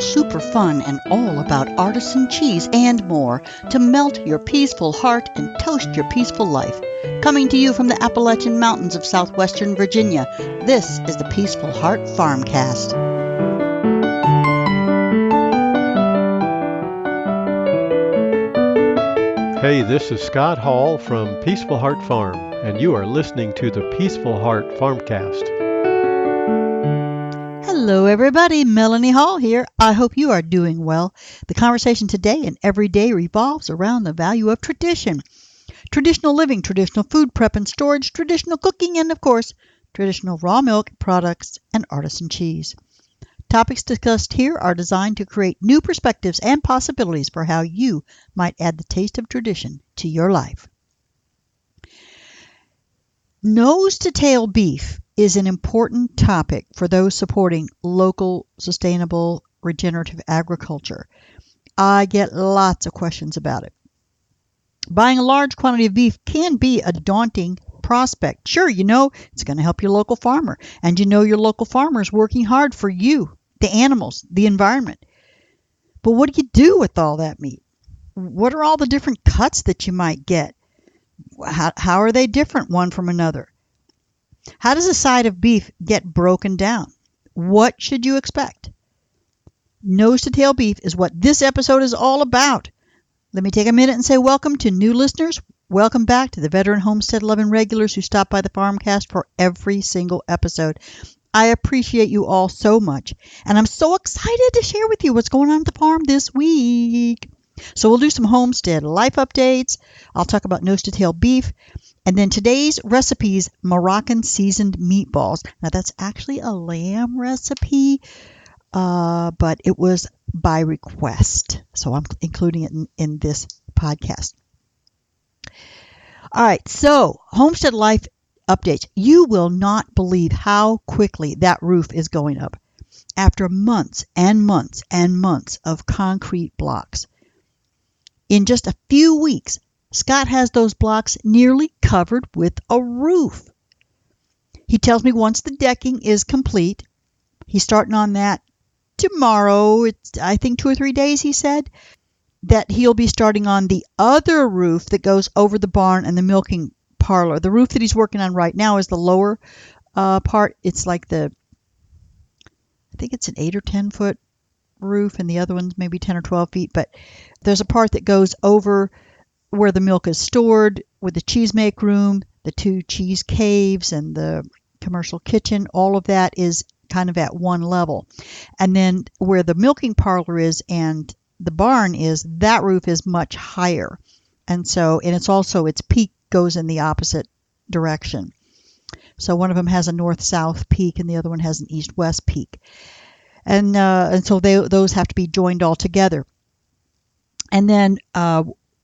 super fun, and all about artisan cheese and more to melt your peaceful heart and toast your peaceful life. Coming to you from the Appalachian Mountains of southwestern Virginia, this is the Peaceful Heart FarmCast. Hey, this is Scott Hall from Peaceful Heart Farm, and you are listening to the Peaceful Heart FarmCast. Hello, everybody. Melanie Hall here. I hope you are doing well. The conversation today and every day revolves around the value of tradition. Traditional living, traditional food prep and storage, traditional cooking, and of course, traditional raw milk products and artisan cheese. Topics discussed here are designed to create new perspectives and possibilities for how you might add the taste of tradition to your life. Nose-to-tail beef is an important topic for those supporting local, sustainable, regenerative agriculture. I get lots of questions about it. Buying a large quantity of beef can be a daunting prospect. Sure, you know it's going to help your local farmer, and you know your local farmer is working hard for you, the animals, the environment. But what do you do with all that meat? What are all the different cuts that you might get? How are they different one from another? How does a side of beef get broken down? What should you expect? Nose-to-tail beef is what this episode is all about. Let me take a minute and say welcome to new listeners. Welcome back to the veteran homestead-loving regulars who stop by the FarmCast for every single episode. I appreciate you all so much, and I'm so excited to share with you what's going on at the farm this week. So we'll do some homestead life updates. I'll talk about nose-to-tail beef. And then today's recipe is Moroccan seasoned meatballs. Now that's actually a lamb recipe, but it was by request. So I'm including it in this podcast. All right, so homestead life updates. You will not believe how quickly that roof is going up after months and months and months of concrete blocks. In just a few weeks, Scott has those blocks nearly covered with a roof. He tells me once the decking is complete, he's starting on that tomorrow. It's, I think, 2 or 3 days, he said, that he'll be starting on the other roof that goes over the barn and the milking parlor. The roof that he's working on right now is the lower part. It's like I think it's an 8 or 10 foot roof, and the other one's maybe 10 or 12 feet. But there's a part that goes over where the milk is stored with the cheese make room, the 2 cheese caves, and the commercial kitchen. All of that is kind of at one level. And then where the milking parlor is and the barn is, that roof is much higher. And its peak goes in the opposite direction. So one of them has a north-south peak and the other one has an east-west peak. And so those have to be joined all together. And then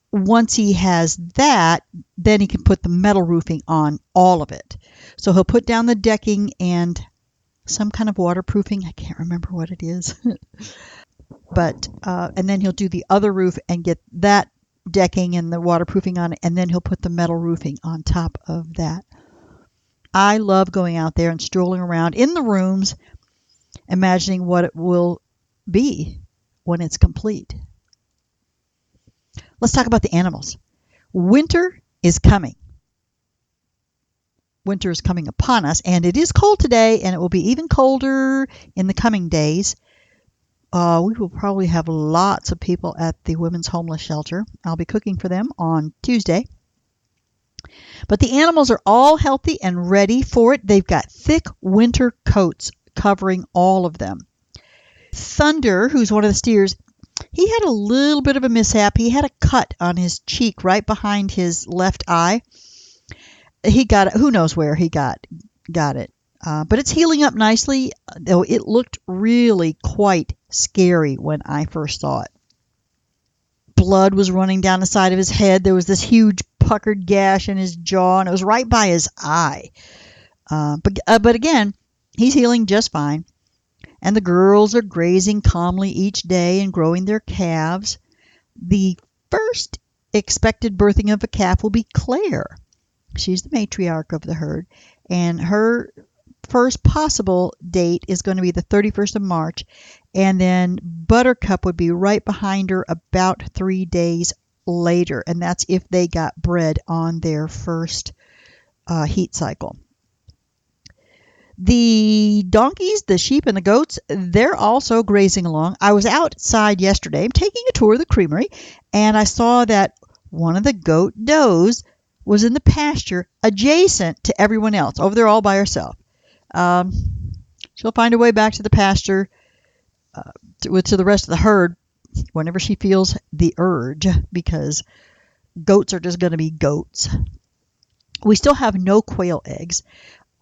once he has that, then he can put the metal roofing on all of it. So he'll put down the decking and some kind of waterproofing. I can't remember what it is. But and then he'll do the other roof and get that decking and the waterproofing on it, and then he'll put the metal roofing on top of that. I love going out there and strolling around in the rooms, imagining what it will be when it's complete. Let's talk about the animals. Winter is coming. Winter is coming upon us, and it is cold today, and it will be even colder in the coming days. We will probably have lots of people at the Women's Homeless Shelter. I'll be cooking for them on Tuesday. But the animals are all healthy and ready for it. They've got thick winter coats covering all of them. Thunder, who's one of the steers, he had a little bit of a mishap. He had a cut on his cheek right behind his left eye. He got it. Who knows where he got it. But it's healing up nicely, though it looked really quite scary when I first saw it. Blood was running down the side of his head. There was this huge puckered gash in his jaw, and it was right by his eye. But again, he's healing just fine. And the girls are grazing calmly each day and growing their calves. The first expected birthing of a calf will be Claire. She's the matriarch of the herd, and her first possible date is going to be the 31st of March, and then Buttercup would be right behind her about 3 days later, and that's if they got bred on their first heat cycle. The donkeys, the sheep, and the goats, they're also grazing along. I was outside yesterday taking a tour of the creamery, and I saw that one of the goat does was in the pasture adjacent to everyone else, over there all by herself. She'll find her way back to the pasture to the rest of the herd whenever she feels the urge, because goats are just going to be goats. We still have no quail eggs.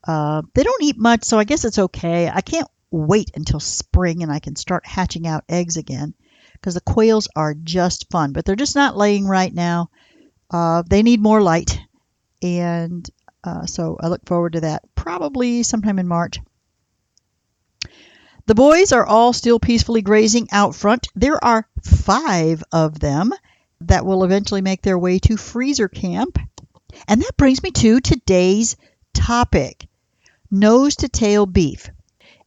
They don't eat much, so I guess it's okay. I can't wait until spring and I can start hatching out eggs again, because the quails are just fun, but they're just not laying right now. They need more light, and so I look forward to that probably sometime in March. The boys are all still peacefully grazing out front. There are 5 of them that will eventually make their way to freezer camp. And that brings me to today's topic, nose-to-tail beef.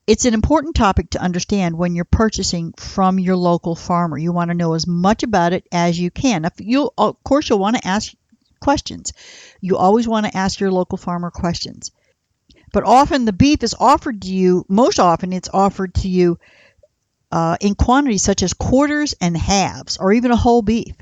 It's an important topic to understand when you're purchasing from your local farmer. You want to know as much about it as you can. Of course, you'll want to ask questions. You always want to ask your local farmer questions. But often the beef is offered to you, most often it's offered to you in quantities such as quarters and halves, or even a whole beef.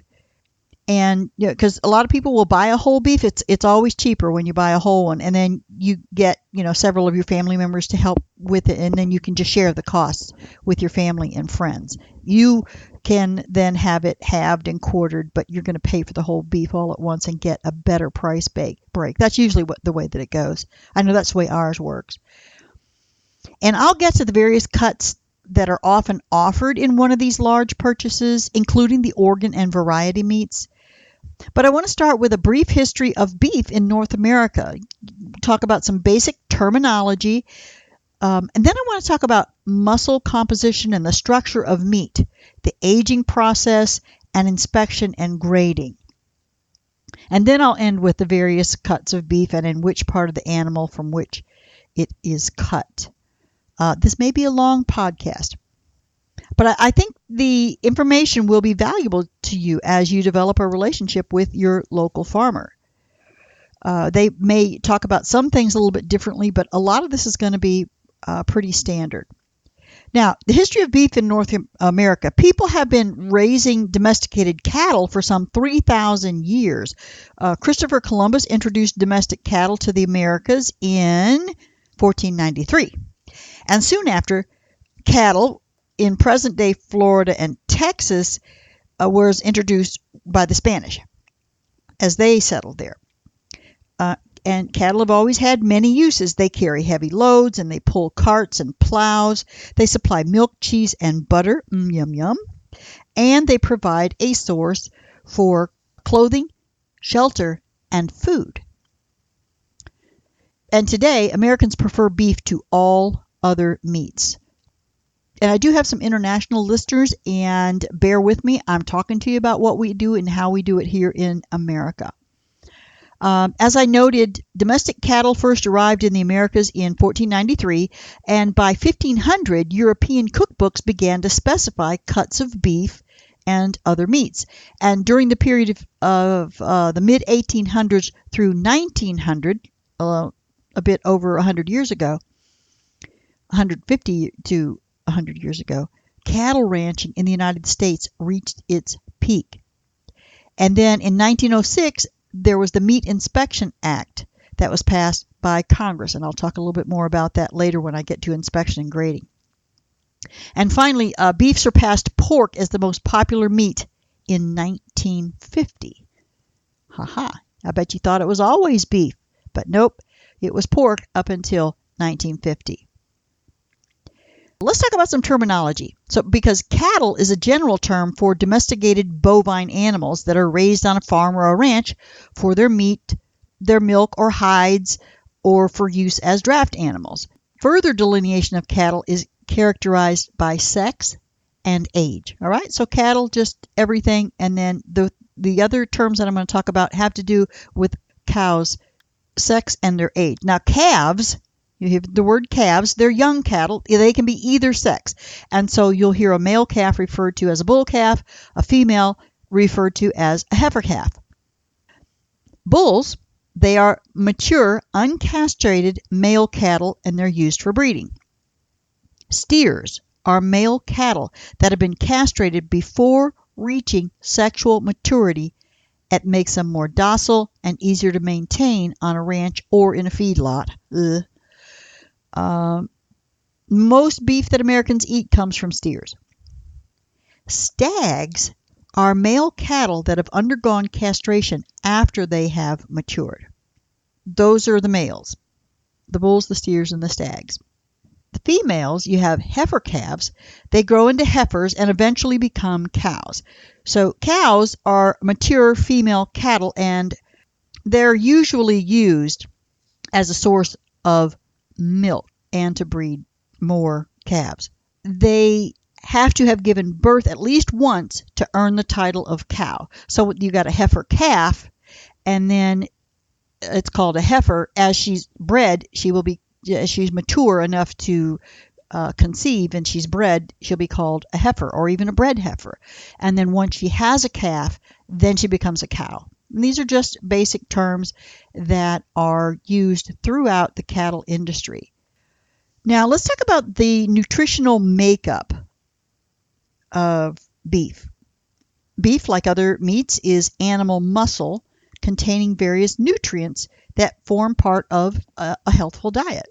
And because a lot of people will buy a whole beef, it's always cheaper when you buy a whole one, and then you get several of your family members to help with it, and then you can just share the costs with your family and friends. You can then have it halved and quartered, but you're going to pay for the whole beef all at once and get a better price break. That's usually the way that it goes. I know that's the way ours works. And I'll get to the various cuts that are often offered in one of these large purchases, including the organ and variety meats. But I want to start with a brief history of beef in North America, talk about some basic terminology, and then I want to talk about muscle composition and the structure of meat, the aging process, and inspection and grading. And then I'll end with the various cuts of beef and in which part of the animal from which it is cut. This may be a long podcast, but I think the information will be valuable to you as you develop a relationship with your local farmer. They may talk about some things a little bit differently, but a lot of this is going to be pretty standard. Now, the history of beef in North America. People have been raising domesticated cattle for some 3,000 years. Christopher Columbus introduced domestic cattle to the Americas in 1493. And soon after, cattle in present-day Florida and Texas was introduced by the Spanish as they settled there. And cattle have always had many uses. They carry heavy loads, and they pull carts and plows. They supply milk, cheese, and butter, yum yum. And they provide a source for clothing, shelter, and food. And today, Americans prefer beef to all other meats. And I do have some international listeners, and bear with me. I'm talking to you about what we do and how we do it here in America. As I noted, domestic cattle first arrived in the Americas in 1493, and by 1500, European cookbooks began to specify cuts of beef and other meats. And during the period of the mid-1800s through 1900, a bit over 100 years ago, 150 to 100 years ago, cattle ranching in the United States reached its peak. And then in 1906, there was the Meat Inspection Act that was passed by Congress, and I'll talk a little bit more about that later when I get to inspection and grading. And finally, beef surpassed pork as the most popular meat in 1950. Haha, I bet you thought it was always beef, but nope, it was pork up until 1950. Let's talk about some terminology. So, because cattle is a general term for domesticated bovine animals that are raised on a farm or a ranch for their meat, their milk or hides, or for use as draft animals. Further delineation of cattle is characterized by sex and age. All right, so cattle, just everything, and then the other terms that I'm going to talk about have to do with cows, sex, and their age. Now, calves You hear the word calves. They're young cattle. They can be either sex. And so you'll hear a male calf referred to as a bull calf, a female referred to as a heifer calf. Bulls, they are mature, uncastrated male cattle, and they're used for breeding. Steers are male cattle that have been castrated before reaching sexual maturity. It makes them more docile and easier to maintain on a ranch or in a feedlot. Most beef that Americans eat comes from steers. Stags are male cattle that have undergone castration after they have matured. Those are the males, the bulls, the steers, and the stags. The females, you have heifer calves. They grow into heifers and eventually become cows. So cows are mature female cattle, and they're usually used as a source of milk and to breed more calves. They have to have given birth at least once to earn the title of cow. So you got a heifer calf, and then it's called a heifer. As she's bred, she's mature enough to conceive and she's bred, she'll be called a heifer or even a bred heifer. And then once she has a calf, then she becomes a cow. And these are just basic terms that are used throughout the cattle industry. Now let's talk about the nutritional makeup of beef. Beef, like other meats, is animal muscle containing various nutrients that form part of a healthful diet.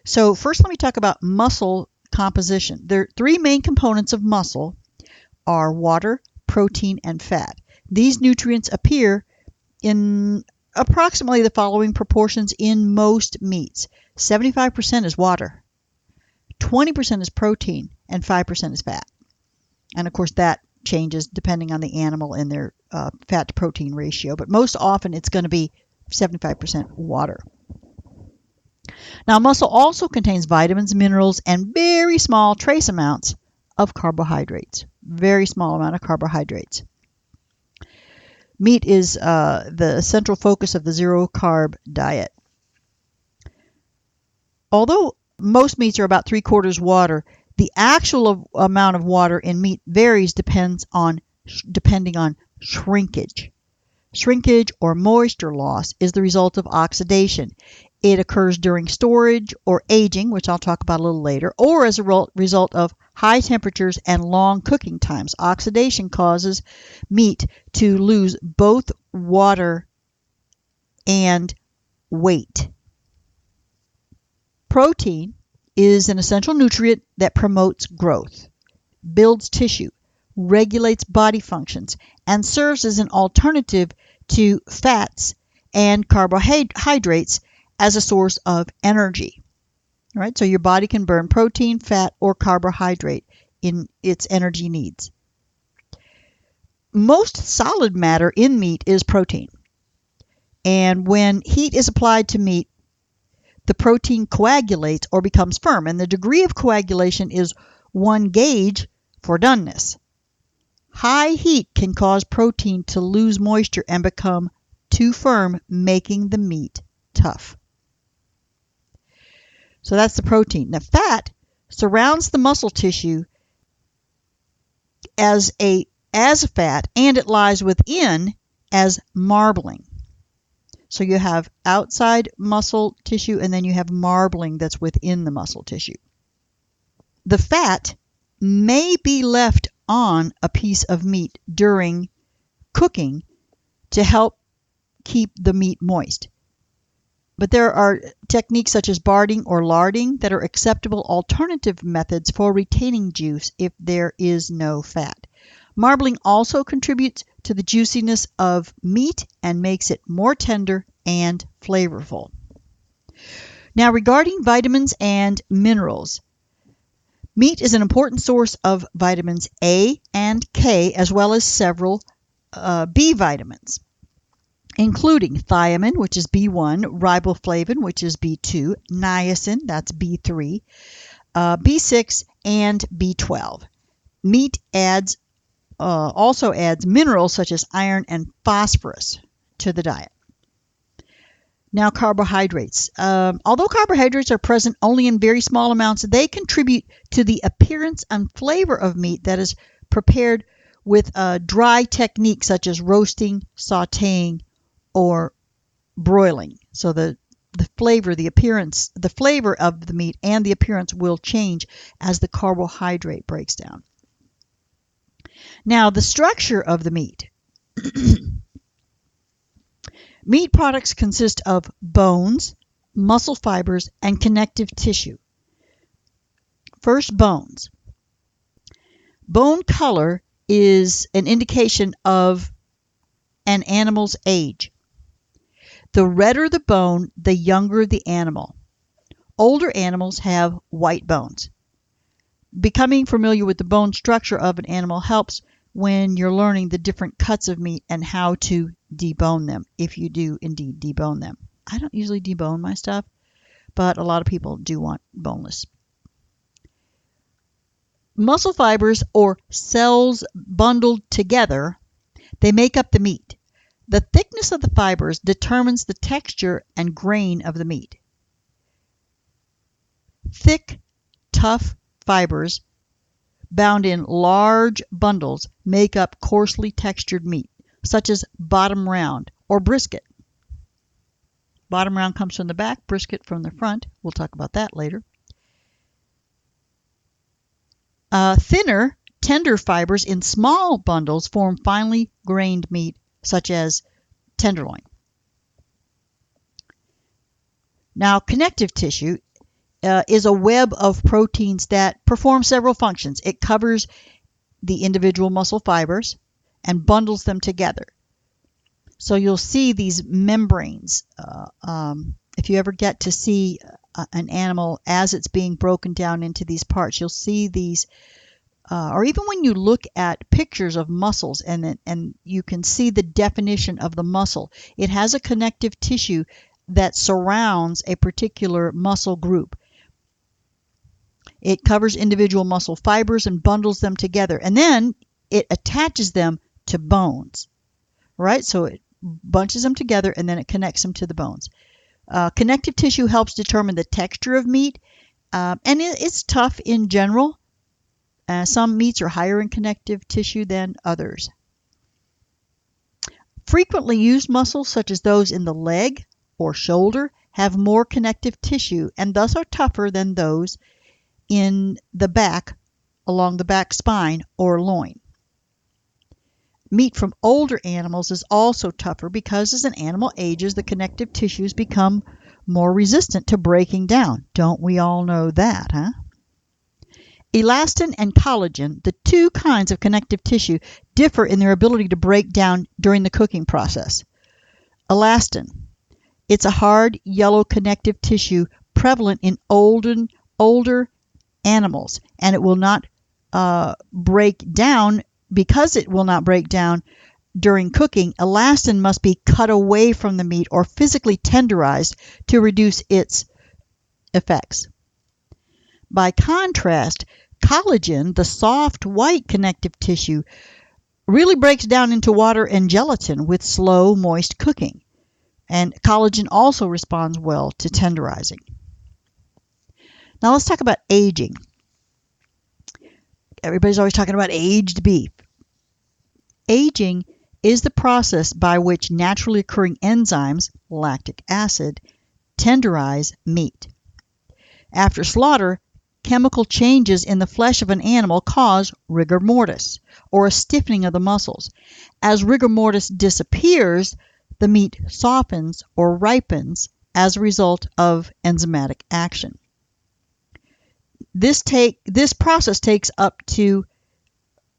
So first let me talk about muscle composition. There are three main components of muscle are water, protein, and fat. These nutrients appear in approximately the following proportions in most meats. 75% is water, 20% is protein, and 5% is fat. And of course that changes depending on the animal and their fat to protein ratio, but most often it's going to be 75% water. Now, muscle also contains vitamins, minerals, and very small trace amounts of carbohydrates. Very small amount of carbohydrates. Meat is the central focus of the zero-carb diet. Although most meats are about 3/4 water, the actual amount of water in meat varies depending on shrinkage. Shrinkage or moisture loss is the result of oxidation. It occurs during storage or aging, which I'll talk about a little later, or as a result of high temperatures and long cooking times. Oxidation causes meat to lose both water and weight. Protein is an essential nutrient that promotes growth, builds tissue, regulates body functions, and serves as an alternative to fats and carbohydrates as a source of energy. All right, so your body can burn protein, fat, or carbohydrate in its energy needs. Most solid matter in meat is protein. And when heat is applied to meat, the protein coagulates or becomes firm. And the degree of coagulation is one gauge for doneness. High heat can cause protein to lose moisture and become too firm, making the meat tough. So that's the protein. Now, fat surrounds the muscle tissue as a fat, and it lies within as marbling. So you have outside muscle tissue, and then you have marbling that's within the muscle tissue. The fat may be left on a piece of meat during cooking to help keep the meat moist. But there are techniques such as barding or larding that are acceptable alternative methods for retaining juice if there is no fat. Marbling also contributes to the juiciness of meat and makes it more tender and flavorful. Now, regarding vitamins and minerals, meat is an important source of vitamins A and K, as well as several B vitamins, including thiamine, which is B1, riboflavin, which is B2, niacin, that's B3, B6, and B12. Meat also adds minerals such as iron and phosphorus to the diet. Now, carbohydrates. Although carbohydrates are present only in very small amounts, they contribute to the appearance and flavor of meat that is prepared with a dry technique such as roasting, sautéing, or broiling. So the flavor, the appearance, the flavor of the meat and the appearance will change as the carbohydrate breaks down. Now, the structure of the meat. Meat products consist of bones, muscle fibers, and connective tissue. First, bones. Bone color is an indication of an animal's age. The redder the bone, the younger the animal. Older animals have white bones. Becoming familiar with the bone structure of an animal helps when you're learning the different cuts of meat and how to debone them, if you do indeed debone them. I don't usually debone my stuff, but a lot of people do want boneless. Muscle fibers, or cells bundled together, they make up the meat. The thickness of the fibers determines the texture and grain of the meat. Thick, tough fibers bound in large bundles make up coarsely textured meat, such as bottom round or brisket. Bottom round comes from the back, brisket from the front. We'll talk about that later. Thinner, tender fibers in small bundles form finely grained meat, such as tenderloin. Now, connective tissue is a web of proteins that perform several functions. It covers the individual muscle fibers and bundles them together. So you'll see these membranes. If you ever get to see an animal as it's being broken down into these parts, you'll see these, or even when you look at pictures of muscles and you can see the definition of the muscle, it has a connective tissue that surrounds a particular muscle group. It covers individual muscle fibers and bundles them together, and then it attaches them to bones, right? So it bunches them together and then it connects them to the bones. Connective tissue helps determine the texture of meat, and it's tough in general. Some meats are higher in connective tissue than others. Frequently used muscles, such as those in the leg or shoulder, have more connective tissue and thus are tougher than those in the back, along the back spine or loin. Meat from older animals is also tougher because as an animal ages, the connective tissues become more resistant to breaking down. Don't we all know that, huh? Elastin and collagen, the two kinds of connective tissue, differ in their ability to break down during the cooking process. Elastin, it's a hard yellow connective tissue prevalent in older animals, and it will not break down. Because it will not break down during cooking, elastin must be cut away from the meat or physically tenderized to reduce its effects. By contrast, collagen, the soft white connective tissue, really breaks down into water and gelatin with slow, moist cooking. And collagen also responds well to tenderizing. Now let's talk about aging. Everybody's always talking about aged beef. Aging is the process by which naturally occurring enzymes, lactic acid, tenderize meat. After slaughter, chemical changes in the flesh of an animal cause rigor mortis, or a stiffening of the muscles. As rigor mortis disappears, the meat softens or ripens as a result of enzymatic action. This process takes up to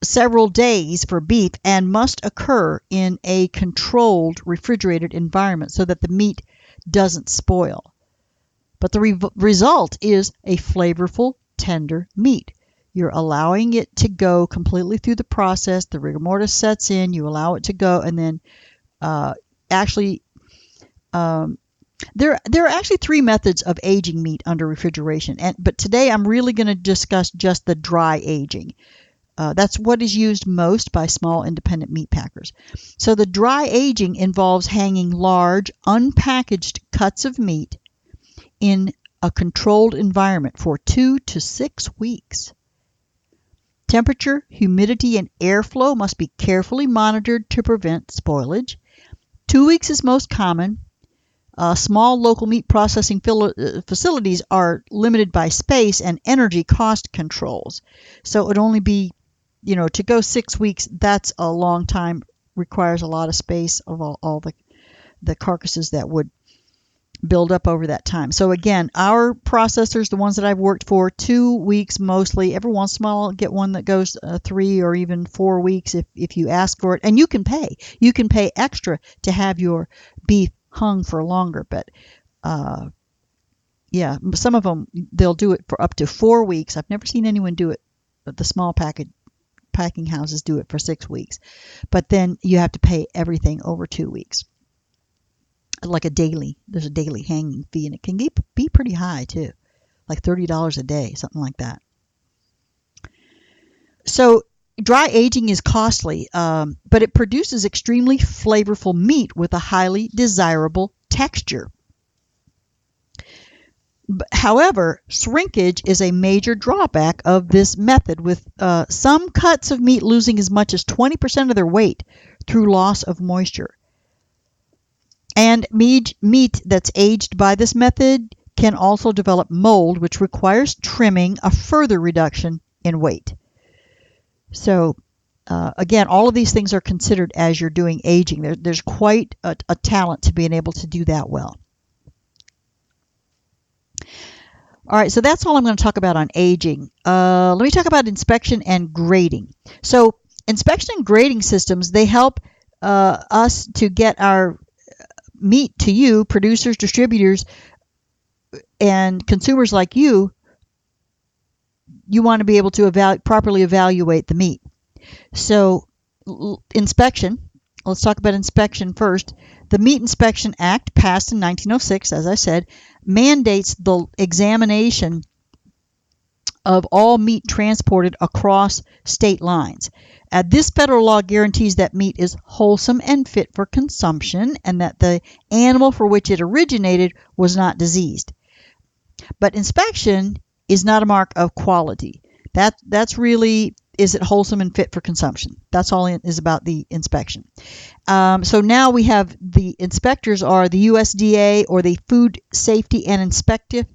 several days for beef and must occur in a controlled refrigerated environment so that the meat doesn't spoil. But the result is a flavorful, tender meat. You're allowing it to go completely through the process. The rigor mortis sets in, you allow it to go, and then there are actually three methods of aging meat under refrigeration. But today I'm really going to discuss just the dry aging. That's what is used most by small independent meat packers. So the dry aging involves hanging large, unpackaged cuts of meat in a controlled environment for 2 to 6 weeks. Temperature, humidity, and airflow must be carefully monitored to prevent spoilage. 2 weeks is most common. Small local meat processing facilities are limited by space and energy cost controls. So it would only be, to go 6 weeks, that's a long time, requires a lot of space of all the carcasses that would build up over that time. So again, our processors, the ones that I've worked for, 2 weeks mostly. Every once in a while I'll get one that goes 3 or even 4 weeks if you ask for it. And you can pay. You can pay extra to have your beef hung for longer. But yeah, some of them, they'll do it for up to 4 weeks. I've never seen anyone do it, but the small packing houses do it for 6 weeks. But then you have to pay everything over 2 weeks. Like there's a daily hanging fee, and it can be pretty high too, like $30 a day, something like that. So dry aging is costly, but it produces extremely flavorful meat with a highly desirable texture. However, shrinkage is a major drawback of this method, with some cuts of meat losing as much as 20% of their weight through loss of moisture. And meat that's aged by this method can also develop mold, which requires trimming, a further reduction in weight. So, again, all of these things are considered as you're doing aging. There's quite a talent to being able to do that well. All right, so that's all I'm going to talk about on aging. Let me talk about inspection and grading. So inspection and grading systems, they help us to get our meat to you, producers, distributors, and consumers like you. You want to be able to properly evaluate the meat. So inspection, let's talk about inspection first. The Meat Inspection Act, passed in 1906, as I said, mandates the examination of all meat transported across state lines. This federal law guarantees that meat is wholesome and fit for consumption, and that the animal for which it originated was not diseased. But inspection is not a mark of quality. That's really, is it wholesome and fit for consumption? That's all it is about the inspection. So now we have the inspectors are the USDA, or the Food Safety and Inspection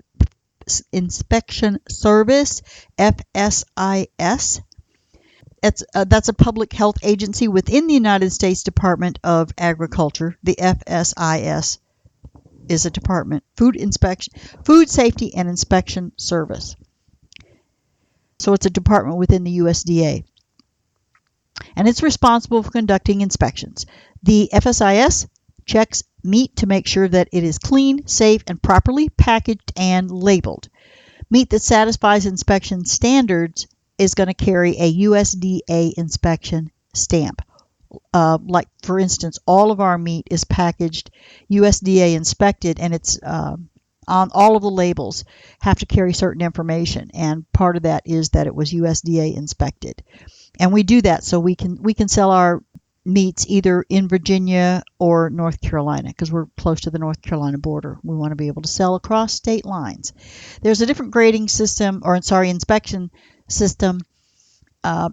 Service, FSIS. That's a public health agency within the United States Department of Agriculture. The FSIS is a department, Food Safety and Inspection Service. So it's a department within the USDA. And it's responsible for conducting inspections. The FSIS checks meat to make sure that it is clean, safe, and properly packaged and labeled. Meat that satisfies inspection standards is going to carry a USDA inspection stamp. Like, for instance, all of our meat is packaged USDA inspected, and it's on all of the labels have to carry certain information, and part of that is that it was USDA inspected. And we do that so we can sell our meats either in Virginia or North Carolina, because we're close to the North Carolina border. We want to be able to sell across state lines. There's a different grading system, inspection system,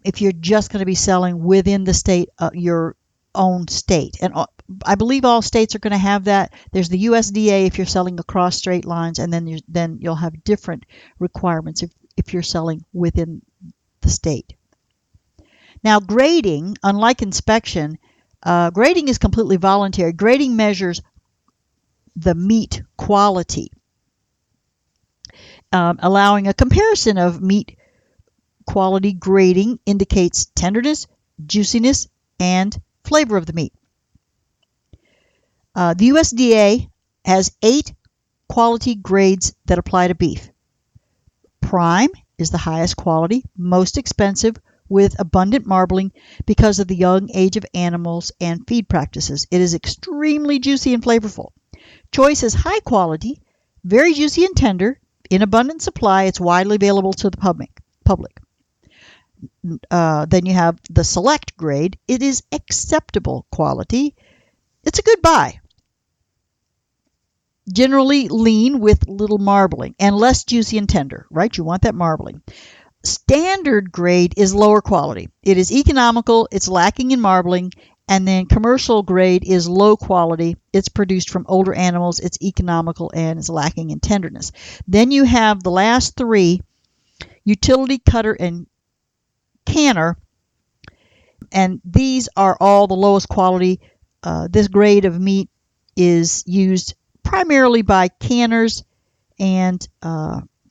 if you're just going to be selling within the state, your own state. And I believe all states are going to have that. There's the USDA if you're selling across state lines, and then you'll have different requirements if you're selling within the state. Now, grading, unlike inspection, grading is completely voluntary. Grading measures the meat quality, allowing a comparison of meat quality. Grading indicates tenderness, juiciness, and flavor of the meat. The USDA has 8 quality grades that apply to beef. Prime is the highest quality, most expensive, with abundant marbling because of the young age of animals and feed practices. It is extremely juicy and flavorful. Choice is high quality, very juicy and tender, in abundant supply. It's widely available to the public. Then you have the select grade. It is acceptable quality. It's a good buy. Generally lean with little marbling and less juicy and tender, right? You want that marbling. Standard grade is lower quality. It is economical, it's lacking in marbling, and then commercial grade is low quality. It's produced from older animals, it's economical, and it's lacking in tenderness. Then you have the last three, utility, cutter, and canner, and these are all the lowest quality. This grade of meat is used primarily by canners and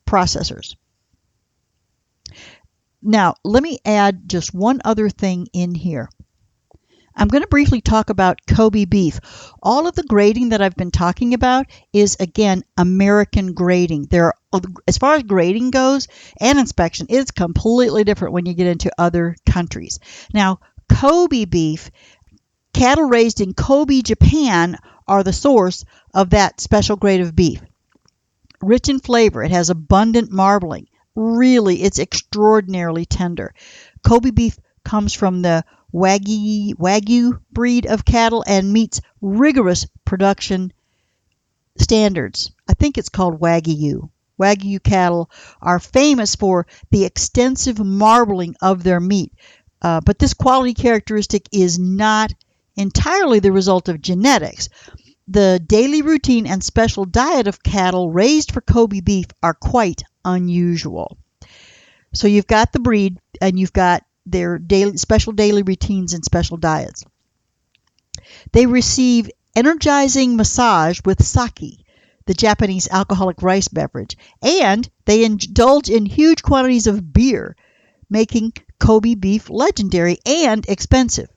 processors. Now, let me add just one other thing in here. I'm going to briefly talk about Kobe beef. All of the grading that I've been talking about is, again, American grading. As far as grading goes and inspection, it's completely different when you get into other countries. Now, Kobe beef, cattle raised in Kobe, Japan, are the source of that special grade of beef. Rich in flavor, it has abundant marbling. Really, it's extraordinarily tender. Kobe beef comes from the Wagyu breed of cattle and meets rigorous production standards. I think it's called Wagyu. Wagyu cattle are famous for the extensive marbling of their meat. But this quality characteristic is not entirely the result of genetics. The daily routine and special diet of cattle raised for Kobe beef are quite unusual. So you've got the breed and you've got their special daily routines and special diets. They receive energizing massage with sake, the Japanese alcoholic rice beverage, and they indulge in huge quantities of beer, making Kobe beef legendary and expensive.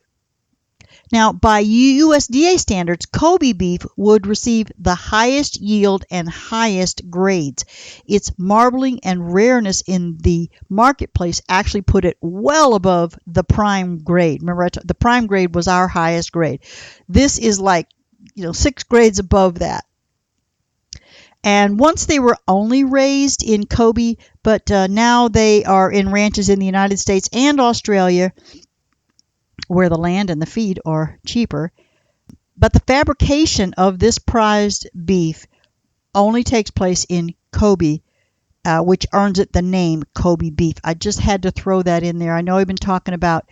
Now, by USDA standards, Kobe beef would receive the highest yield and highest grades. Its marbling and rareness in the marketplace actually put it well above the prime grade. Remember, the prime grade was our highest grade. This is like, 6 grades above that. And once they were only raised in Kobe, but now they are in ranches in the United States and Australia, where the land and the feed are cheaper. But the fabrication of this prized beef only takes place in Kobe, which earns it the name Kobe beef. I just had to throw that in there. I know I've been talking about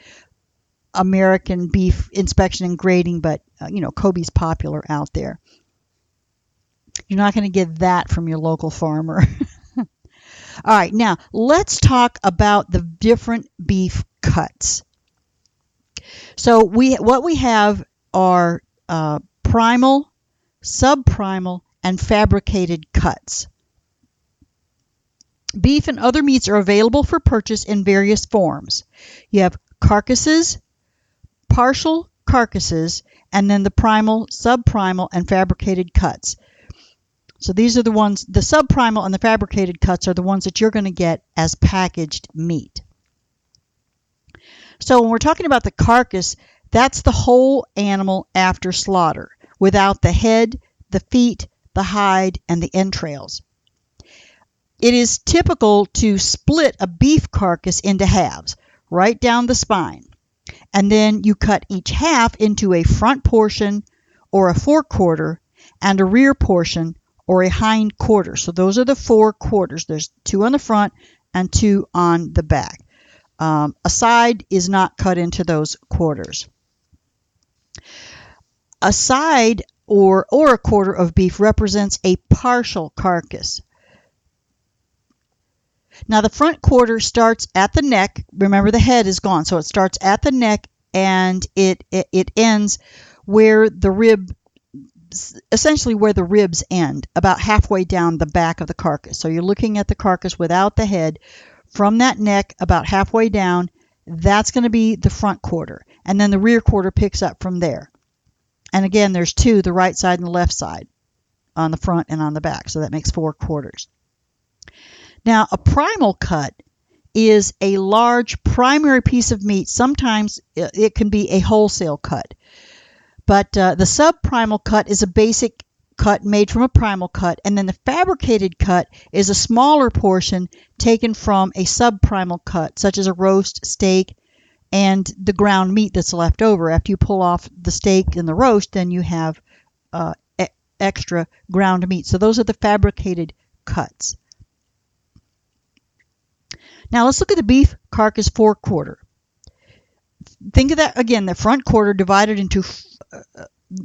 American beef inspection and grading, but Kobe's popular out there. You're not going to get that from your local farmer. All right, now let's talk about the different beef cuts. So what we have are primal, subprimal, and fabricated cuts. Beef and other meats are available for purchase in various forms. You have carcasses, partial carcasses, and then the primal, subprimal, and fabricated cuts. So these are the ones, the subprimal and the fabricated cuts are the ones that you're going to get as packaged meat. So when we're talking about the carcass, that's the whole animal after slaughter, without the head, the feet, the hide, and the entrails. It is typical to split a beef carcass into halves, right down the spine. And then you cut each half into a front portion or a forequarter and a rear portion or a hind quarter. So those are the 4 quarters. There's 2 on the front and 2 on the back. A side is not cut into those quarters. A side or a quarter of beef represents a partial carcass. Now the front quarter starts at the neck. Remember, the head is gone, so it starts at the neck and it ends where the rib, essentially where the ribs end, about halfway down the back of the carcass. So you're looking at the carcass without the head. From that neck, about halfway down, that's going to be the front quarter. And then the rear quarter picks up from there. And again, there's 2, the right side and the left side, on the front and on the back. So that makes 4 quarters. Now, a primal cut is a large primary piece of meat. Sometimes it can be a wholesale cut. But the subprimal cut is a basic cut made from a primal cut, and then the fabricated cut is a smaller portion taken from a subprimal cut, such as a roast, steak, and the ground meat that's left over. After you pull off the steak and the roast, then you have extra ground meat. So those are the fabricated cuts. Now let's look at the beef carcass forequarter. Think of that again, the front quarter divided into,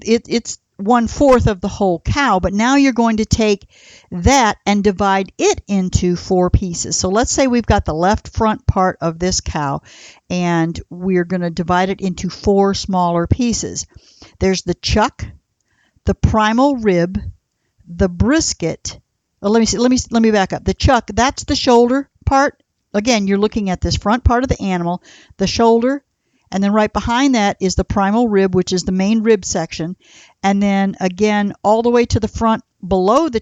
it's 1/4 of the whole cow, but now you're going to take that and divide it into 4 pieces. So let's say we've got the left front part of this cow, and we're going to divide it into 4 smaller pieces. There's the chuck, the primal rib, the brisket. Well, let me back up. The chuck, that's the shoulder part. Again, you're looking at this front part of the animal, the shoulder, and then right behind that is the primal rib, which is the main rib section. And then again, all the way to the front below the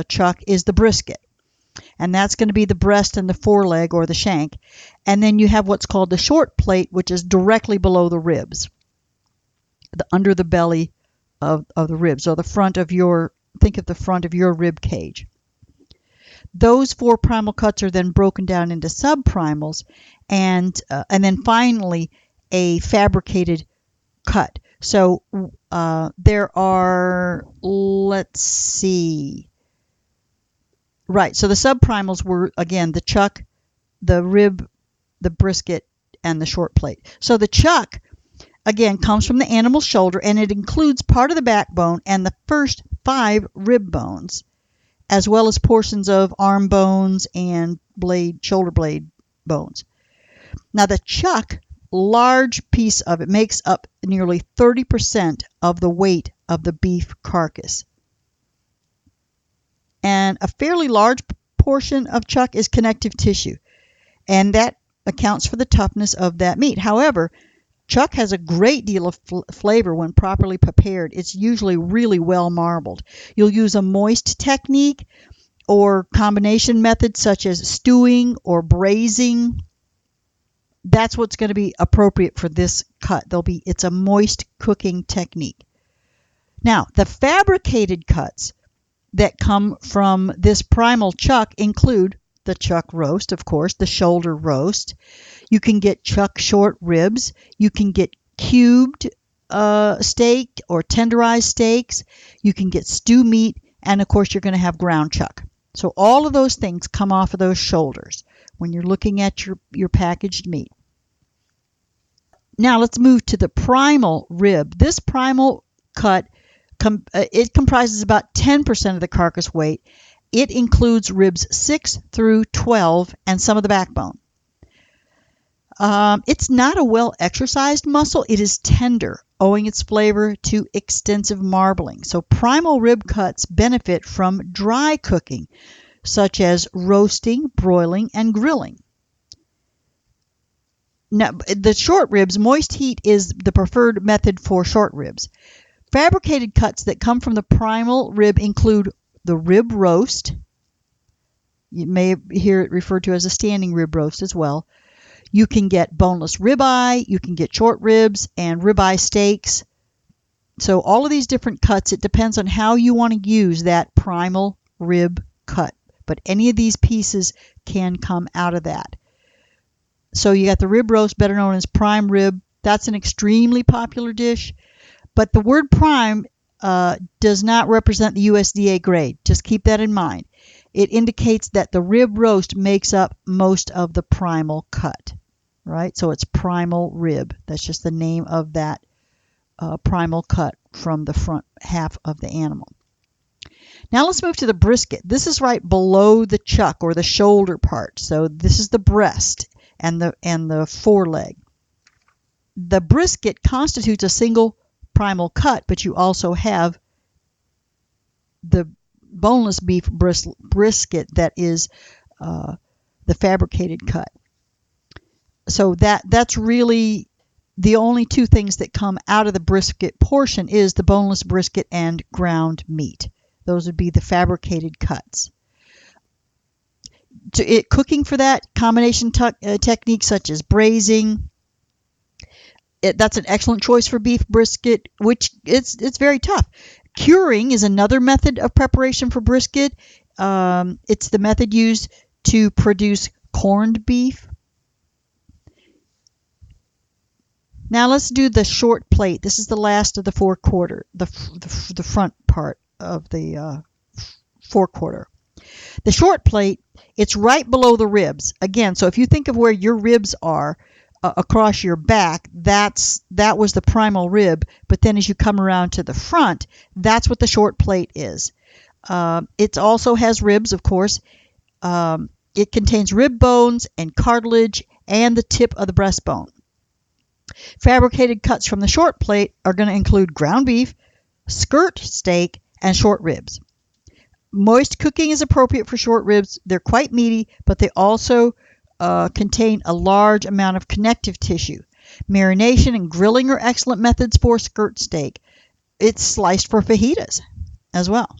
chuck is the brisket. And that's going to be the breast and the foreleg or the shank. And then you have what's called the short plate, which is directly below the ribs, under the belly of the ribs, or the front of think of the front of your rib cage. Those 4 primal cuts are then broken down into subprimals, and then finally a fabricated cut. So there are, let's see, right, so the subprimals were, again, the chuck, the rib, the brisket, and the short plate. So the chuck, again, comes from the animal's shoulder, and it includes part of the backbone and the first 5 rib bones, as well as portions of arm bones and shoulder blade bones. Now the chuck, large piece of it, makes up nearly 30% of the weight of the beef carcass. And a fairly large portion of chuck is connective tissue, and that accounts for the toughness of that meat. However, chuck has a great deal of flavor when properly prepared. It's usually really well marbled. You'll use a moist technique or combination methods such as stewing or braising. That's what's going to be appropriate for this cut. It's a moist cooking technique. Now, the fabricated cuts that come from this primal chuck include the chuck roast, of course, the shoulder roast. You can get chuck short ribs. You can get cubed steak or tenderized steaks. You can get stew meat. And, of course, you're going to have ground chuck. So all of those things come off of those shoulders when you're looking at your packaged meat. Now let's move to the primal rib. This primal cut, it comprises about 10% of the carcass weight. It includes ribs 6 through 12 and some of the backbone. It's not a well-exercised muscle. It is tender, owing its flavor to extensive marbling. So primal rib cuts benefit from dry cooking, such as roasting, broiling, and grilling. Now, the short ribs, moist heat is the preferred method for short ribs. Fabricated cuts that come from the primal rib include the rib roast. You may hear it referred to as a standing rib roast as well. You can get boneless ribeye, you can get short ribs and ribeye steaks. So all of these different cuts, it depends on how you want to use that primal rib cut. But any of these pieces can come out of that. So you got the rib roast, better known as prime rib. That's an extremely popular dish. But the word prime does not represent the USDA grade. Just keep that in mind. It indicates that the rib roast makes up most of the primal cut, right? So it's primal rib. That's just the name of that primal cut from the front half of the animal. Now let's move to the brisket. This is right below the chuck or the shoulder part. So this is the breast and the foreleg. The brisket constitutes a single primal cut, but you also have the boneless beef brisket that is the fabricated cut. So that's really the only two things that come out of the brisket portion is the boneless brisket and ground meat. Those would be the fabricated cuts. Cooking for that, combination techniques such as braising, that's an excellent choice for beef brisket, which it's very tough. Curing is another method of preparation for brisket. It's the method used to produce corned beef. Now let's do the short plate. This is the last of the forequarter, the front part of the forequarter. The short plate, it's right below the ribs. Again, so if you think of where your ribs are across your back, that was the primal rib. But then as you come around to the front, that's what the short plate is. It also has ribs, of course. It contains rib bones and cartilage and the tip of the breastbone. Fabricated cuts from the short plate are going to include ground beef, skirt steak, and short ribs. Moist cooking is appropriate for short ribs. They're quite meaty, but they also contain a large amount of connective tissue. Marination and grilling are excellent methods for skirt steak. It's sliced for fajitas as well.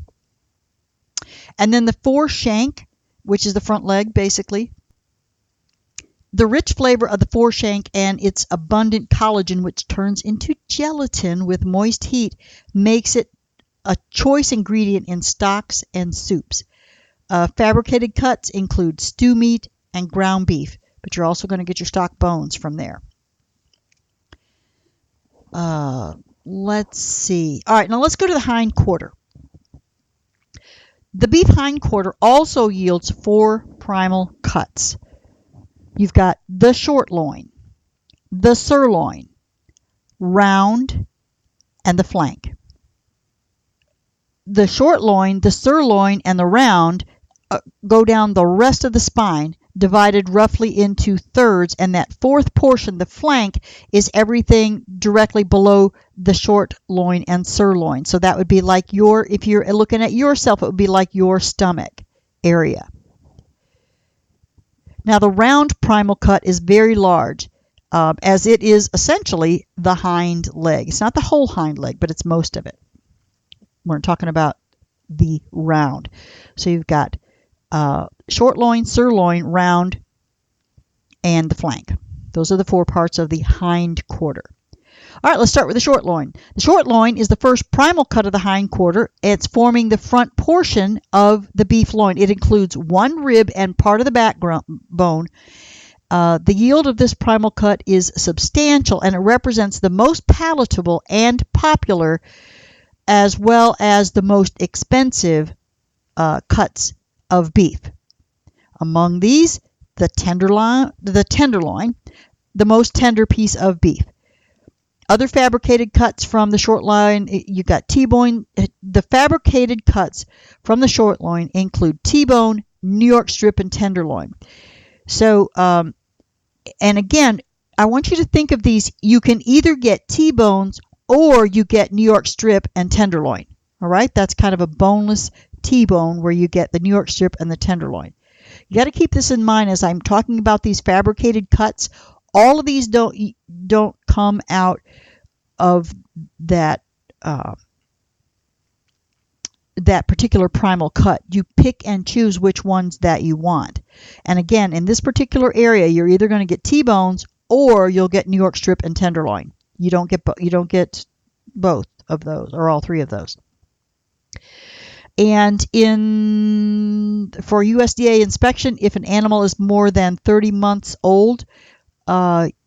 And then the foreshank, which is the front leg, basically. The rich flavor of the foreshank and its abundant collagen, which turns into gelatin with moist heat, makes it a choice ingredient in stocks and soups. Fabricated cuts include stew meat and ground beef, but you're also going to get your stock bones from there. Let's see. All right, now let's go to the hind quarter. The beef hind quarter also yields 4 primal cuts. You've got the short loin, the sirloin, round, and the flank. The short loin, the sirloin, and the round go down the rest of the spine, divided roughly into thirds, and that fourth portion, the flank, is everything directly below the short loin and sirloin. So that would be like if you're looking at yourself, it would be like your stomach area. Now the round primal cut is very large, as it is essentially the hind leg. It's not the whole hind leg, but it's most of it. We're talking about the round. So you've got short loin, sirloin, round, and the flank. Those are the 4 parts of the hind quarter. All right, let's start with the short loin. The short loin is the first primal cut of the hind quarter. It's forming the front portion of the beef loin. It includes 1 rib and part of the backbone. The yield of this primal cut is substantial, and it represents the most palatable and popular, as well as the most expensive cuts of beef. Among these, the tenderloin, the most tender piece of beef. Other fabricated cuts from the short loin, you got T-bone. The fabricated cuts from the short loin include T-bone, New York strip, and tenderloin. So, and again, I want you to think of these. You can either get T-bones or you get New York strip and tenderloin. All right, that's kind of a boneless T-bone where you get the New York strip and the tenderloin. You got to keep this in mind as I'm talking about these fabricated cuts. All of these don't come out of that that particular primal cut. You pick and choose which ones that you want. And again, in this particular area, you're either going to get T-bones or you'll get New York strip and tenderloin. You don't get both of those or all 3 of those. And for USDA inspection, if an animal is more than 30 months old,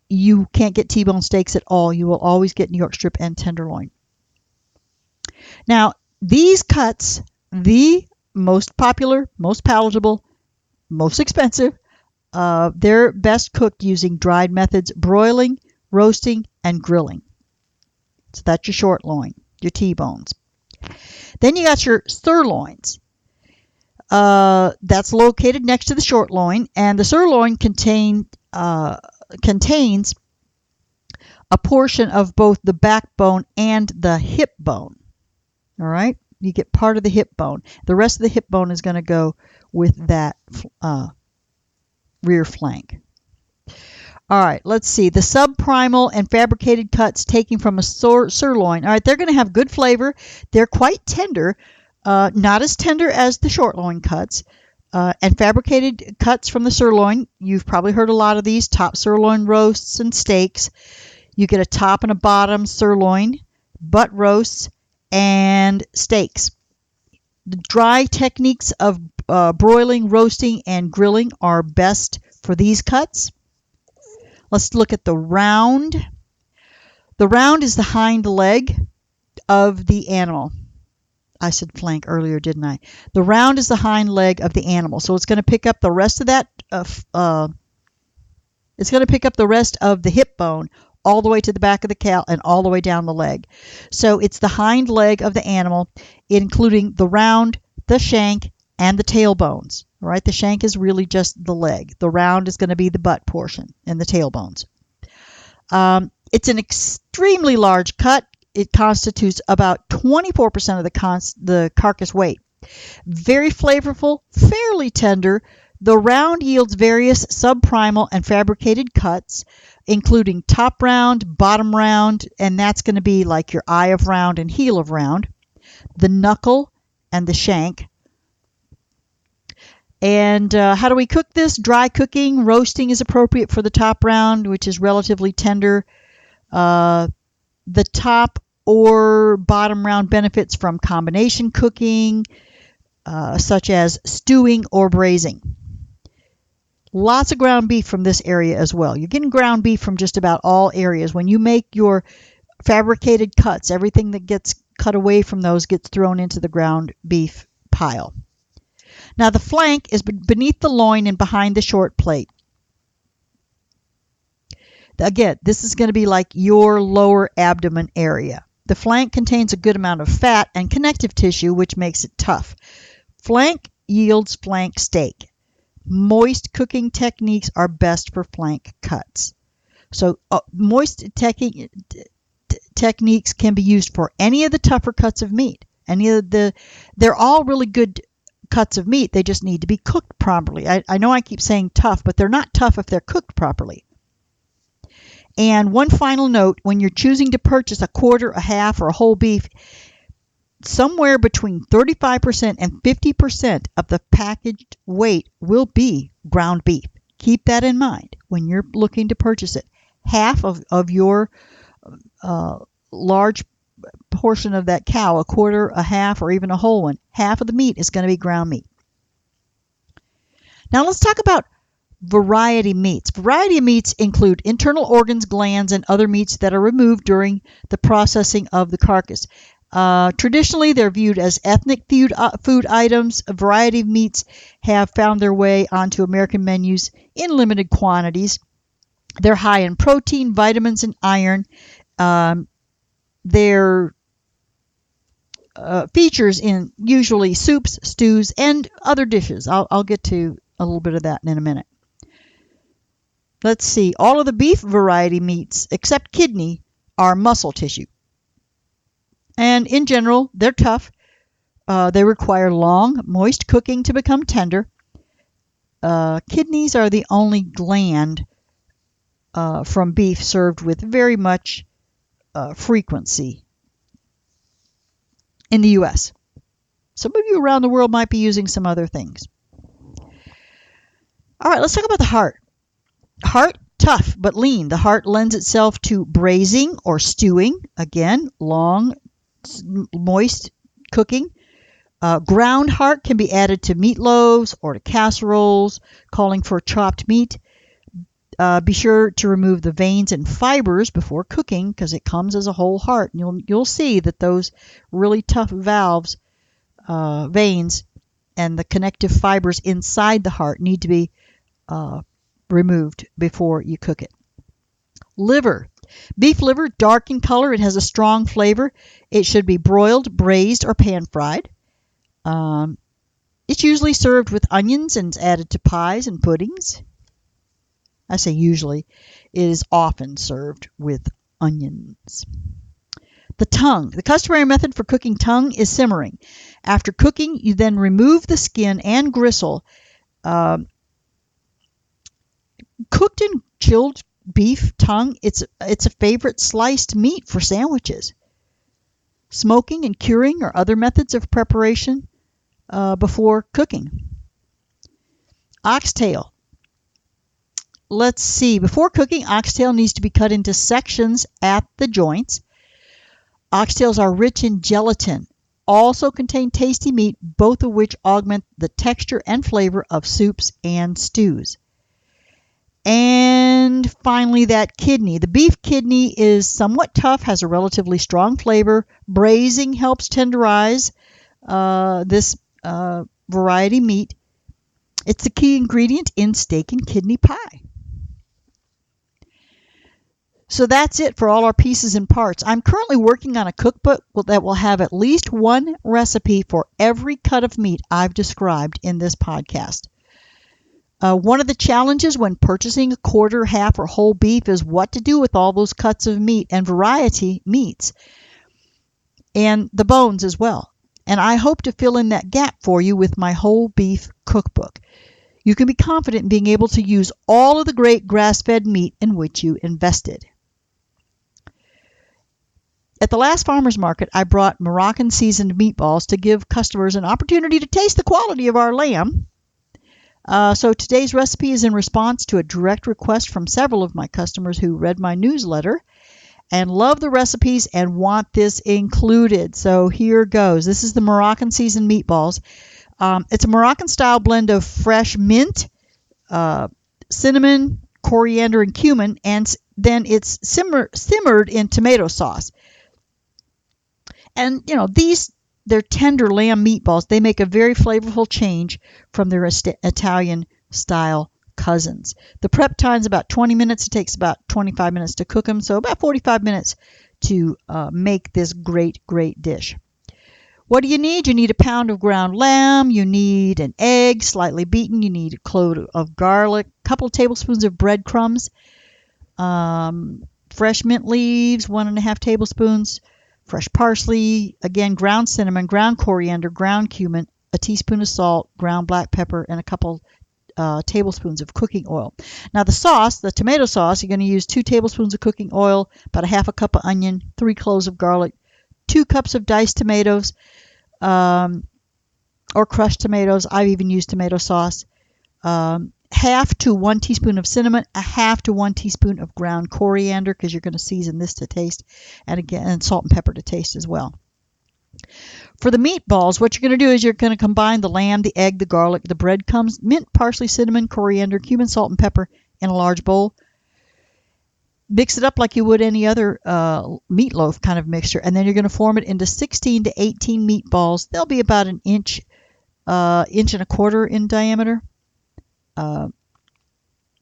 you can't get T-bone steaks at all. You will always get New York strip and tenderloin. Now, these cuts, the most popular, most palatable, most expensive, they're best cooked using dried methods: broiling, roasting, and grilling. So that's your short loin, your T-bones. Then you got your sirloins. That's located next to the short loin, and the sirloin contains a portion of both the backbone and the hip bone. All right, you get part of the hip bone. The rest of the hip bone is going to go with that rear flank. All right, let's see. The subprimal and fabricated cuts taken from a sirloin. All right, they're going to have good flavor. They're quite tender, not as tender as the short loin cuts. And fabricated cuts from the sirloin, you've probably heard a lot of these: top sirloin roasts and steaks. You get a top and a bottom sirloin, butt roasts, and steaks. The dry techniques of broiling, roasting, and grilling are best for these cuts. Let's look at the round. The round is the hind leg of the animal. I said flank earlier, didn't I? The round is the hind leg of the animal. So it's going to pick up the rest of that. It's going to pick up the rest of the hip bone all the way to the back of the cow and all the way down the leg. So it's the hind leg of the animal, including the round, the shank, and the tailbones. All right, the shank is really just the leg. The round is going to be the butt portion and the tailbones. It's an extremely large cut. It constitutes about 24% of the carcass weight. Very flavorful, fairly tender. The round yields various subprimal and fabricated cuts, including top round, bottom round, and that's going to be like your eye of round and heel of round, the knuckle, and the shank. And how do we cook this? Dry cooking. Roasting is appropriate for the top round, which is relatively tender. The top or bottom round benefits from combination cooking, such as stewing or braising. Lots of ground beef from this area as well. You're getting ground beef from just about all areas. When you make your fabricated cuts, everything that gets cut away from those gets thrown into the ground beef pile. Now the flank is beneath the loin and behind the short plate. Again, this is going to be like your lower abdomen area. The flank contains a good amount of fat and connective tissue, which makes it tough. Flank yields flank steak. Moist cooking techniques are best for flank cuts. So moist techniques can be used for any of the tougher cuts of meat. They're all really good cuts of meat. They just need to be cooked properly. I know I keep saying tough, but they're not tough if they're cooked properly. And one final note, when you're choosing to purchase a quarter, a half, or a whole beef, somewhere between 35% and 50% of the packaged weight will be ground beef. Keep that in mind when you're looking to purchase it. Half of your large portion of that cow, a quarter, a half, or even a whole one, half of the meat is going to be ground meat. Now let's talk about variety meats. Variety meats include internal organs, glands, and other meats that are removed during the processing of the carcass. Traditionally, they're viewed as ethnic food items. A variety of meats have found their way onto American menus in limited quantities. They're high in protein, vitamins, and iron. They're features in usually soups, stews, and other dishes. I'll get to a little bit of that in a minute. Let's see. All of the beef variety meats, except kidney, are muscle tissue. And in general, they're tough. They require long, moist cooking to become tender. Kidneys are the only gland from beef served with very much frequency in the U.S. Some of you around the world might be using some other things. All right, let's talk about the heart. Heart, tough but lean. The heart lends itself to braising or stewing. Again, long, moist cooking. Ground heart can be added to meatloaves or to casseroles, calling for chopped meat. Be sure to remove the veins and fibers before cooking because it comes as a whole heart. You'll see that those really tough valves, veins, and the connective fibers inside the heart need to be removed before you cook it. Liver. Beef liver, dark in color. It has a strong flavor. It should be broiled, braised, or pan-fried. It's usually served with onions and is added to pies and puddings. I say usually. It is often served with onions. The tongue. The customary method for cooking tongue is simmering. After cooking, you then remove the skin and gristle. Cooked and chilled beef tongue, it's a favorite sliced meat for sandwiches. Smoking and curing are other methods of preparation before cooking. Oxtail. Let's see. Before cooking, oxtail needs to be cut into sections at the joints. Oxtails are rich in gelatin, also contain tasty meat, both of which augment the texture and flavor of soups and stews. And finally, that kidney. The beef kidney is somewhat tough, has a relatively strong flavor. Braising helps tenderize this variety meat. It's the key ingredient in steak and kidney pie. So that's it for all our pieces and parts. I'm currently working on a cookbook that will have at least one recipe for every cut of meat I've described in this podcast. One of the challenges when purchasing a quarter, half, or whole beef is what to do with all those cuts of meat and variety meats, and the bones as well. And I hope to fill in that gap for you with my whole beef cookbook. You can be confident in being able to use all of the great grass-fed meat in which you invested. At the last farmer's market, I brought Moroccan seasoned meatballs to give customers an opportunity to taste the quality of our lamb. So today's recipe is in response to a direct request from several of my customers who read my newsletter and love the recipes and want this included. So here goes. This is the Moroccan seasoned meatballs. It's a Moroccan-style blend of fresh mint, cinnamon, coriander, and cumin, and then it's simmered in tomato sauce. And, they're tender lamb meatballs. They make a very flavorful change from their Italian-style cousins. The prep time is about 20 minutes. It takes about 25 minutes to cook them, so about 45 minutes to make this great, great dish. What do you need? You need a pound of ground lamb. You need an egg, slightly beaten. You need a clove of garlic, a couple of tablespoons of breadcrumbs, fresh mint leaves, 1.5 tablespoons, fresh parsley, again, ground cinnamon, ground coriander, ground cumin, a teaspoon of salt, ground black pepper, and a couple tablespoons of cooking oil. Now the sauce, the tomato sauce, you're going to use 2 tablespoons of cooking oil, about a half a cup of onion, 3 cloves of garlic, 2 cups of diced tomatoes, or crushed tomatoes. I've even used tomato sauce. Half to 1 teaspoon of cinnamon, a half to 1 teaspoon of ground coriander, because you're going to season this to taste, and again, salt and pepper to taste as well. For the meatballs, what you're going to do is you're going to combine the lamb, the egg, the garlic, the breadcrumbs, mint, parsley, cinnamon, coriander, cumin, salt, and pepper in a large bowl. Mix it up like you would any other meatloaf kind of mixture, and then you're going to form it into 16 to 18 meatballs. They'll be about an inch and a quarter in diameter.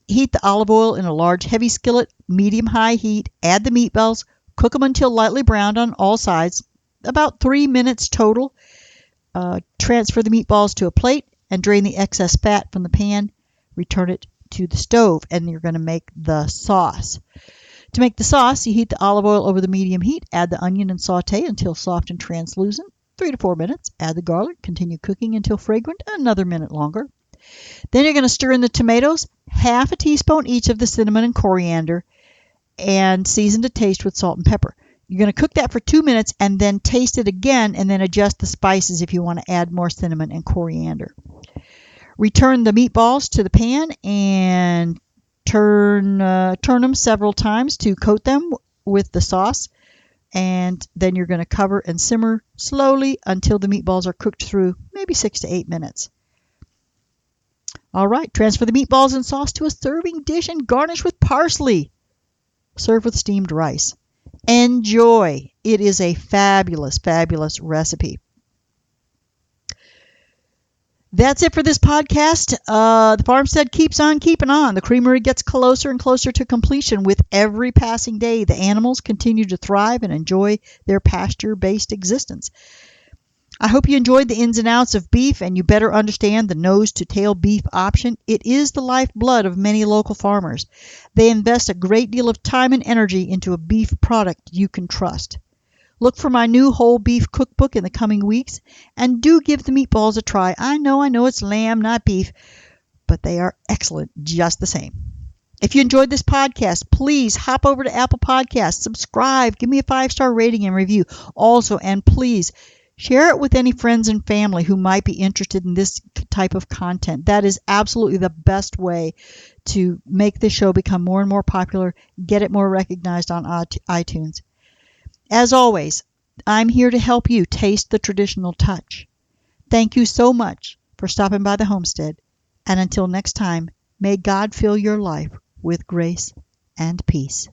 Heat the olive oil in a large heavy skillet, medium-high heat. Add the meatballs. Cook them until lightly browned on all sides, about 3 minutes total. Transfer the meatballs to a plate and drain the excess fat from the pan. Return it to the stove, and you're going to make the sauce. To make the sauce, you heat the olive oil over the medium heat. Add the onion and saute until soft and translucent, 3 to 4 minutes. Add the garlic. Continue cooking until fragrant, another minute longer. Then you're going to stir in the tomatoes, half a teaspoon each of the cinnamon and coriander, and season to taste with salt and pepper. You're going to cook that for 2 minutes and then taste it again, and then adjust the spices if you want to add more cinnamon and coriander. Return the meatballs to the pan and turn them several times to coat them with the sauce. And then you're going to cover and simmer slowly until the meatballs are cooked through, maybe 6 to 8 minutes. All right, transfer the meatballs and sauce to a serving dish and garnish with parsley. Serve with steamed rice. Enjoy. It is a fabulous, fabulous recipe. That's it for this podcast. The farmstead keeps on keeping on. The creamery gets closer and closer to completion with every passing day. The animals continue to thrive and enjoy their pasture-based existence. I hope you enjoyed the ins and outs of beef and you better understand the nose-to-tail beef option. It is the lifeblood of many local farmers. They invest a great deal of time and energy into a beef product you can trust. Look for my new whole beef cookbook in the coming weeks, and do give the meatballs a try. I know it's lamb, not beef, but they are excellent just the same. If you enjoyed this podcast, please hop over to Apple Podcasts, subscribe, give me a 5-star rating and review. Also, and please share it with any friends and family who might be interested in this type of content. That is absolutely the best way to make this show become more and more popular, get it more recognized on iTunes. As always, I'm here to help you taste the traditional touch. Thank you so much for stopping by the homestead, and until next time, may God fill your life with grace and peace.